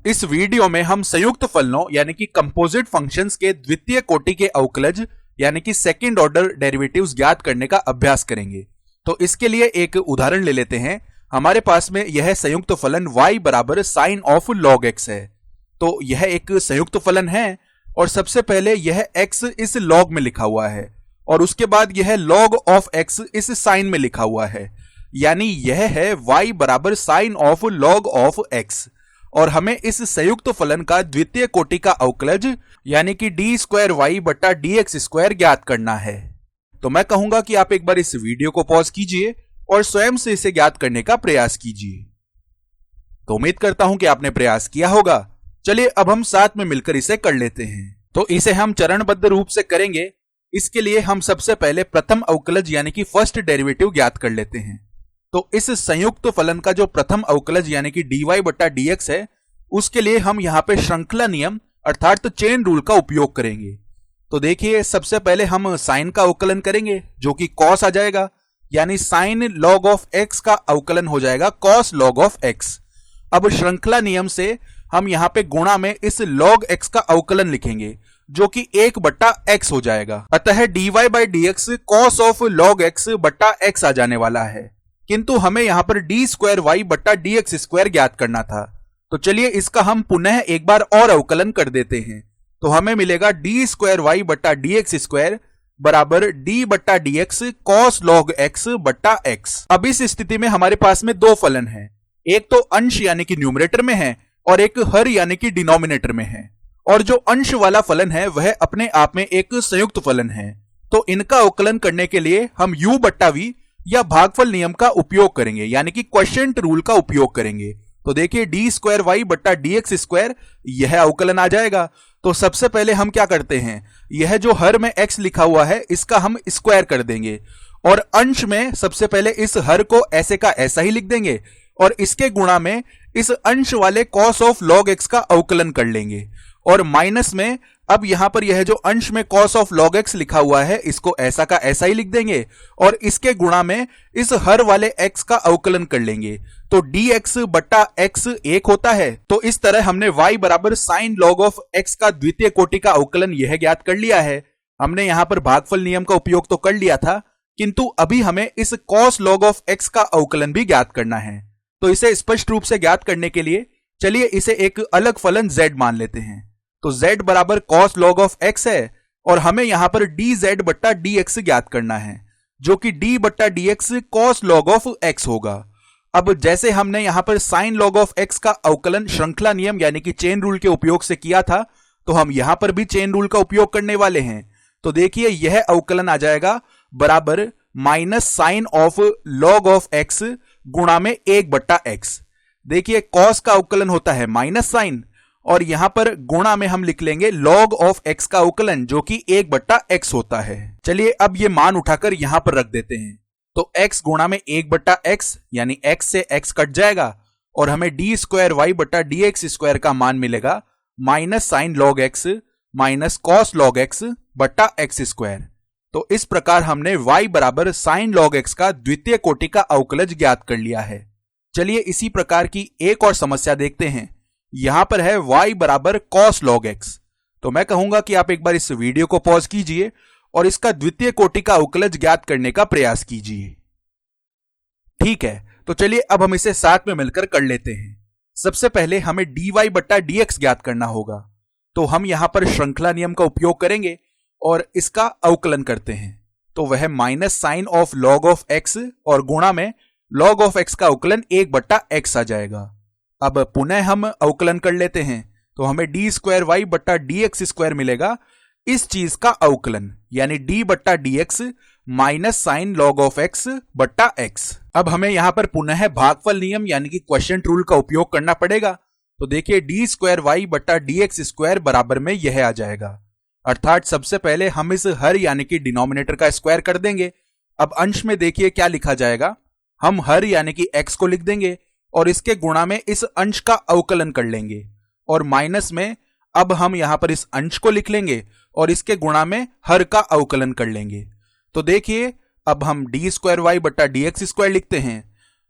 इस वीडियो में हम संयुक्त फलनों यानी कि कंपोजिट फंक्शंस के द्वितीय कोटि के अवकलज यानी कि सेकंड ऑर्डर डेरिवेटिव्स ज्ञात करने का अभ्यास करेंगे। तो इसके लिए एक उदाहरण ले लेते हैं। हमारे पास में यह संयुक्त फलन y बराबर साइन ऑफ log x है। तो यह एक संयुक्त फलन है और सबसे पहले यह x इस log में लिखा हुआ है और उसके बाद यह log ऑफ x इस साइन में लिखा हुआ है, यानी यह है y बराबर sine of log of x। और हमें इस संयुक्त फलन का द्वितीय कोटि का अवकलज यानी कि डी स्क्वायर वाई बटा डी एक्स स्क्वायर ज्ञात करना है। तो मैं कहूंगा कि आप एक बार इस वीडियो को पॉज कीजिए और स्वयं से इसे ज्ञात करने का प्रयास कीजिए। तो उम्मीद करता हूं कि आपने प्रयास किया होगा। चलिए अब हम साथ में मिलकर इसे कर लेते हैं। तो इसे हम चरणबद्ध रूप से करेंगे। इसके लिए हम सबसे पहले प्रथम अवकलज यानी कि फर्स्ट डेरिवेटिव ज्ञात कर लेते हैं। तो इस संयुक्त फलन का जो प्रथम अवकलज यानी कि dy बटा dx है, उसके लिए हम यहाँ पे श्रृंखला नियम अर्थात चेन रूल का उपयोग करेंगे। तो देखिए, सबसे पहले हम साइन का अवकलन करेंगे जो कि cos आ जाएगा, यानी साइन log ऑफ x का अवकलन हो जाएगा cos log ऑफ x। अब श्रृंखला नियम से हम यहाँ पे गुणा में इस log x का अवकलन लिखेंगे जो कि 1 बट्टा x हो जाएगा। अतः dy by dx cos of log x बट्टा x आ जाने वाला है, किंतु हमें यहां पर डी स्क्वायर वाई बट्टा डी एक्स स्क्वायर ज्ञात करना था। तो चलिए इसका हम पुनः एक बार और अवकलन कर देते हैं। तो हमें मिलेगा डी स्क्वायर वाई बट्टा डी एक्स स्क्वायर बराबर डी बट्टा D x cos log x बट्टा एक्स। अब इस स्थिति में हमारे पास में दो फलन हैं, एक तो अंश यानी कि न्यूमरेटर में है और एक हर यानी कि डिनोमिनेटर में है। और जो अंश वाला फलन है वह अपने आप में एक संयुक्त फलन है। तो इनका अवकलन करने के लिए हम u बट्टा v या भागफल नियम का उपयोग करेंगे, यानी कि क्वोशिएंट रूल का उपयोग करेंगे। तो देखिए डी स्क्वायर वाई बट्टा डी एक्स स्क्वायर यह अवकलन आ जाएगा। तो सबसे पहले हम क्या करते हैं, यह जो हर में x लिखा हुआ है इसका हम स्क्वायर कर देंगे और अंश में सबसे पहले इस हर को ऐसे का ऐसा ही लिख देंगे और इसके गुणा में इस अंश वाले cos ऑफ log x का अवकलन कर लेंगे और माइनस में अब यहां पर यह जो अंश में cos ऑफ log x लिखा हुआ है इसको ऐसा का ऐसा ही लिख देंगे और इसके गुणा में इस हर वाले x का अवकलन कर लेंगे। तो dx बट्टा x 1 होता है। तो इस तरह हमने y बराबर साइन log ऑफ x का द्वितीय कोटि का अवकलन यह ज्ञात कर लिया है। हमने यहां पर भागफल नियम का उपयोग तो कर लिया था, किंतु अभी हमें इस cos log ऑफ x का अवकलन भी ज्ञात करना है। तो इसे स्पष्ट रूप से ज्ञात करने के लिए चलिए इसे एक अलग फलन z मान लेते हैं। तो z बराबर cos log ऑफ x है और हमें यहां पर dz बट्टा dx ज्ञात करना है जो कि d बट्टा dx cos log of x होगा। अब जैसे हमने यहां पर sin log ऑफ x का अवकलन श्रृंखला नियम यानी कि चेन रूल के उपयोग से किया था, तो हम यहां पर भी चेन रूल का उपयोग करने वाले हैं। तो देखिए यह अवकलन आ जाएगा बराबर minus sine of log of x गुणा में 1 बट्टा x। देखिए cos का अवकलन होता है माइनस साइन और यहां पर गुणा में हम लिख लेंगे log ऑफ x का अवकलन जो कि 1 बट्टा x होता है। चलिए अब ये मान उठाकर यहां पर रख देते हैं। तो x गुणा में 1 बट्टा x यानी x से x कट जाएगा और हमें डी स्क्वायर वाई बट्टा डी एक्स स्क्वायर का मान मिलेगा minus sine log x minus cos log x बट्टा एक्स स्क्वायर। तो इस प्रकार हमने y बराबर साइन log x का द्वितीय कोटि का अवकलज ज्ञात कर लिया है। चलिए इसी प्रकार की एक और समस्या देखते हैं। यहां पर है y बराबर cos log x। तो मैं कहूंगा कि आप एक बार इस वीडियो को पॉज कीजिए और इसका द्वितीय कोटि का अवकलज ज्ञात करने का प्रयास कीजिए। ठीक है, तो चलिए अब हम इसे साथ में मिलकर कर लेते हैं। सबसे पहले हमें dy बट्टा dx ज्ञात करना होगा। तो हम यहां पर श्रृंखला नियम का उपयोग करेंगे और इसका अवकलन करते हैं। तो वह minus sine of log of x और गुणा में log ऑफ x का अवकलन 1 बट्टा x आ जाएगा। अब पुनः हम अवकलन कर लेते हैं। तो हमें डी स्क्वायर वाई बट्टा डी एक्स स्क्वायर मिलेगा इस चीज का अवकलन यानी d बट्टा D X minus sine log of x बट्टा x। अब हमें यहां पर पुनः भागफल नियम यानी कि क्वोशिएंट रूल का उपयोग करना पड़ेगा। तो देखिए डी स्क्वायर वाई बट्टा डी एक्स स्क्वायर बराबर में यह आ जाएगा, अर्थात सबसे पहले हम इस हर यानी कि डिनोमिनेटर का स्क्वायर कर देंगे। अब अंश में देखिए क्या लिखा जाएगा, हम हर यानी कि x को लिख देंगे और इसके गुणा में इस अंश का अवकलन कर लेंगे और माइनस में अब हम यहां पर इस अंश को लिख लेंगे और इसके गुणा में हर का अवकलन कर लेंगे। तो देखिए अब हम डी स्क्वायर वाई बट्टा डी एक्स स्क्वायर लिखते हैं।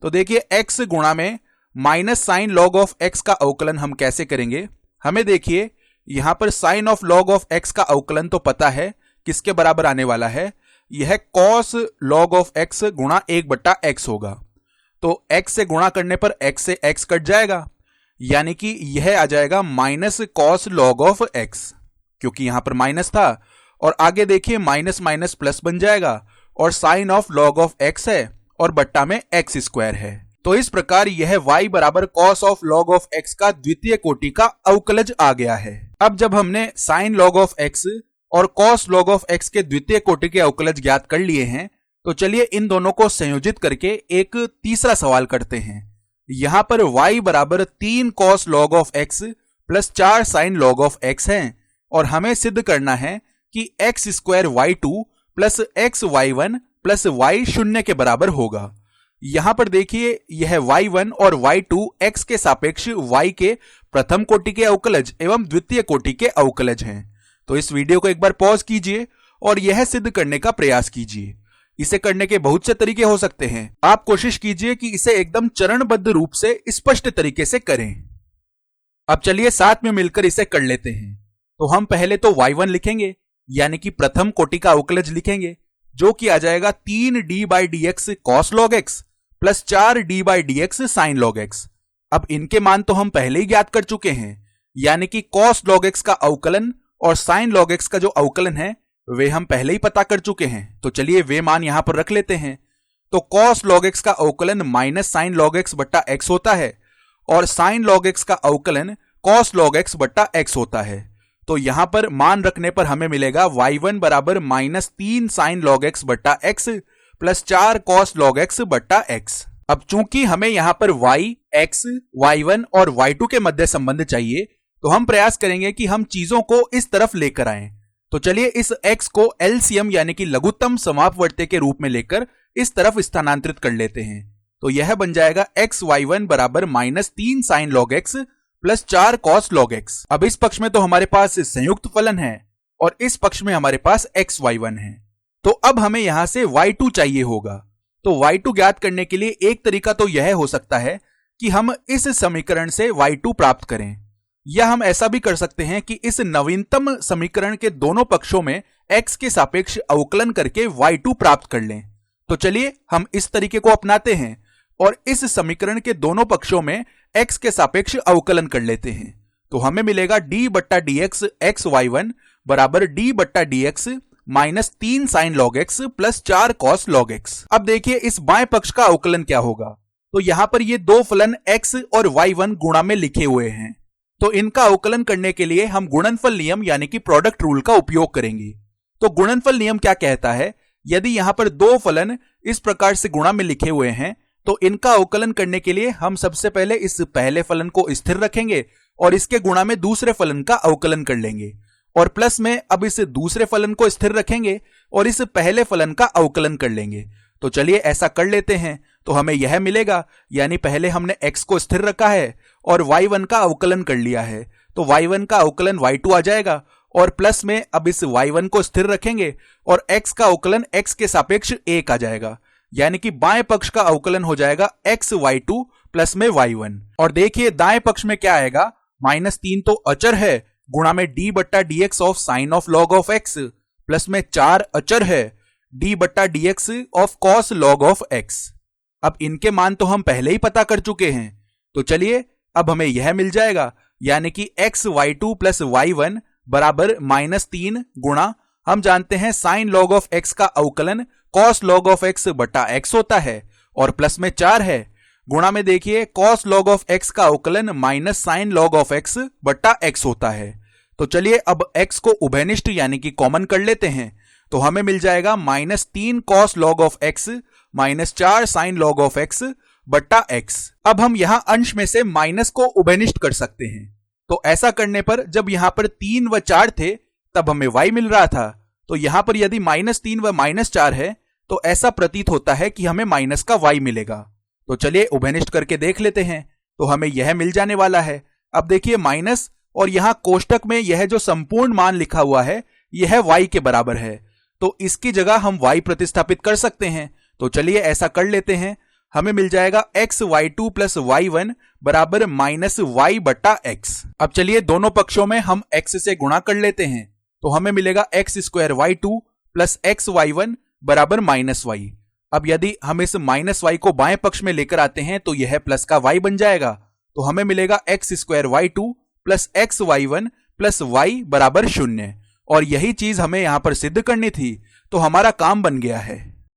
तो देखिए x गुणा में minus sine log of X का अवकलन हम कैसे करेंगे। हमें देखिए यहां पर sine of log of X का अवकलन तो पता है किसके बराबर आने वाला है, यह कॉस लॉग ऑफ एक्स गुणा 1/x होगा। तो x से गुणा करने पर x से x कट जाएगा, यानी कि यह आ जाएगा minus cos log of x, क्योंकि यहां पर माइनस था। और आगे देखिए माइनस माइनस प्लस बन जाएगा और sine of log of x है और बट्टा में x स्क्वायर है। तो इस प्रकार यह y बराबर cos of log of x का द्वितीय कोटि का अवकलज आ गया है। अब जब हमने साइन लॉग ऑफ x और कॉस लॉग ऑफ x के द्वितीय कोटि के अवकलज ज्ञात कर लिए हैं, तो चलिए इन दोनों को संयोजित करके एक तीसरा सवाल करते हैं। यहां पर y बराबर 3 cos log of x plus 4 sign log of x है और हमें सिद्ध करना है कि x square y2 plus x y1 plus y शून्य के बराबर होगा। यहां पर देखिए यह y1 और y2 x के सापेक्ष y के प्रथम कोटि के अवकलज एवं द्वितीय कोटि के अवकलज हैं। तो इस वीडियो को एक बार पॉज कीजिए और यह सिद्ध करने का प्रयास कीजिए। इसे करने के बहुत से तरीके हो सकते हैं, आप कोशिश कीजिए कि इसे एकदम चरणबद्ध रूप से स्पष्ट तरीके से करें। अब चलिए साथ में मिलकर इसे कर लेते हैं। तो हम पहले तो y1 लिखेंगे, यानी कि प्रथम कोटि का अवकलज लिखेंगे, जो कि आ जाएगा 3d/dx cos log x plus 4d/dx sin log x। अब इनके मान तो हम पहले ही ज्ञात कर चुके हैं, यानी कि cos log x का अवकलन और sin log x का जो अवकलन है वे हम पहले ही पता कर चुके हैं। तो चलिए वे मान यहां पर रख लेते हैं। तो cos log x का अवकलन माइनस साइन log x बट्टा x होता है और sin log x का अवकलन cos log x बट्टा x होता है। तो यहां पर मान रखने पर हमें मिलेगा y1 बराबर माइनस 3 साइन log x बट्टा x plus 4 cos log x बट्टा x। अब चूंकि हमें यहां पर y, x, y1 और y2 के मध्य संबंध चाहिए, तो हम प्रयास करेंगे कि हम चीजों को इस तरफ लेकर आएं। तो चलिए इस x को LCM यानी कि लघुत्तम समापवर्ती के रूप में लेकर इस तरफ स्थानांतरित कर लेते हैं। तो यह बन जाएगा x y1 बराबर minus 3 sine log x plus 4 cos log x। अब इस पक्ष में तो हमारे पास संयुक्त फलन है और इस पक्ष में हमारे पास x y1 है। तो अब हमें यहां से y2 चाहिए होगा। तो y2 ज्ञात करने के लिए एक तरीका तो यह हो सकता है कि हम इस समीकरण से y2 प्राप्त करें, या हम ऐसा भी कर सकते हैं कि इस नवीनतम समीकरण के दोनों पक्षों में x के सापेक्ष अवकलन करके y2 प्राप्त कर लें। तो चलिए हम इस तरीके को अपनाते हैं और इस समीकरण के दोनों पक्षों में x के सापेक्ष अवकलन कर लेते हैं। तो हमें मिलेगा d/dx x y1 बराबर d/dx minus 3 sine log x plus 4 cos log x। अब देखिए इस बाएं पक्ष का अवकलन क्या होगा। तो यहां पर ये दो फलन x और y1 गुणा में लिखे हुए हैं, तो इनका अवकलन करने के लिए हम गुणनफल नियम यानी कि प्रोडक्ट रूल का उपयोग करेंगे। तो गुणनफल नियम क्या कहता है, यदि यहां पर दो फलन इस प्रकार से गुणा में लिखे हुए हैं, तो इनका अवकलन करने के लिए हम सबसे पहले इस पहले फलन को स्थिर रखेंगे और इसके गुणा में दूसरे फलन का अवकलन कर लेंगे, और प्लस में अब इस दूसरे फलन को स्थिर रखेंगे और इस पहले फलन का अवकलन कर लेंगे। तो चलिए ऐसा कर लेते हैं। तो हमें यह मिलेगा, यानी पहले हमने x को स्थिर रखा है और y1 का अवकलन कर लिया है, तो y1 का अवकलन y2 आ जाएगा, और प्लस में अब इस y1 को स्थिर रखेंगे और x का अवकलन x के सापेक्ष 1 आ जाएगा, यानी कि बाएं पक्ष का अवकलन हो जाएगा x y2 प्लस में y1। और देखिए दाएं पक्ष में क्या आएगा, माइनस 3 तो अचर है गुणा में d/dx of sine of log of x plus में 4 अचर है d/dx of cos log of x। अब इनके मान तो हम पहले ही पता कर चुके हैं, तो चलिए अब हमें यह मिल जाएगा, यानी कि x y2 प्लस y1 बराबर माइनस 3 गुणा हम जानते हैं साइन log ऑफ x का अवकलन cos log ऑफ x बटा x होता है, और प्लस में 4 है गुणा में देखिए cos log ऑफ x का अवकलन minus sine log of x बटा x होता है। तो चलिए अब x को उभयनिष्ठ यानी कि कॉमन कर लेते हैं। तो हमें मिल जाएगा minus 3 cos log of x minus 4 sine log of x बट्टा x। अब हम यहां अंश में से माइनस को उभयनिष्ठ कर सकते हैं। तो ऐसा करने पर जब यहां पर 3 व 4 थे तब हमें y मिल रहा था, तो यहां पर यदि माइनस 3 व माइनस 4 है तो ऐसा प्रतीत होता है कि हमें माइनस का y मिलेगा। तो चलिए उभयनिष्ठ करके देख लेते हैं। तो हमें यह मिल जाने वाला है। अब देखिए माइनस और यहां कोष्टक में यह जो संपूर्ण मान लिखा हुआ है यह y के बराबर है, तो इसकी जगह हम y प्रतिस्थापित कर सकते हैं। तो चलिए ऐसा कर लेते हैं। हमें मिल जाएगा X Y two plus Y one बराबर माइनस वाई बटा एक्स। अब चलिए दोनों पक्षों में हम एक्स से गुणा कर लेते हैं, तो हमें मिलेगा X square Y two plus X Y one बराबर माइनस वाई। अब यदि हम इस माइनस वाई को बाएं पक्ष में लेकर आते हैं तो यह प्लस का वाई बन जाएगा, तो हमें मिलेगा X square Y two plus X Y one plus Y बराबर 0। और यही चीज हमें यहां पर सिद्ध करनी थी, तो हमारा काम बन गया है।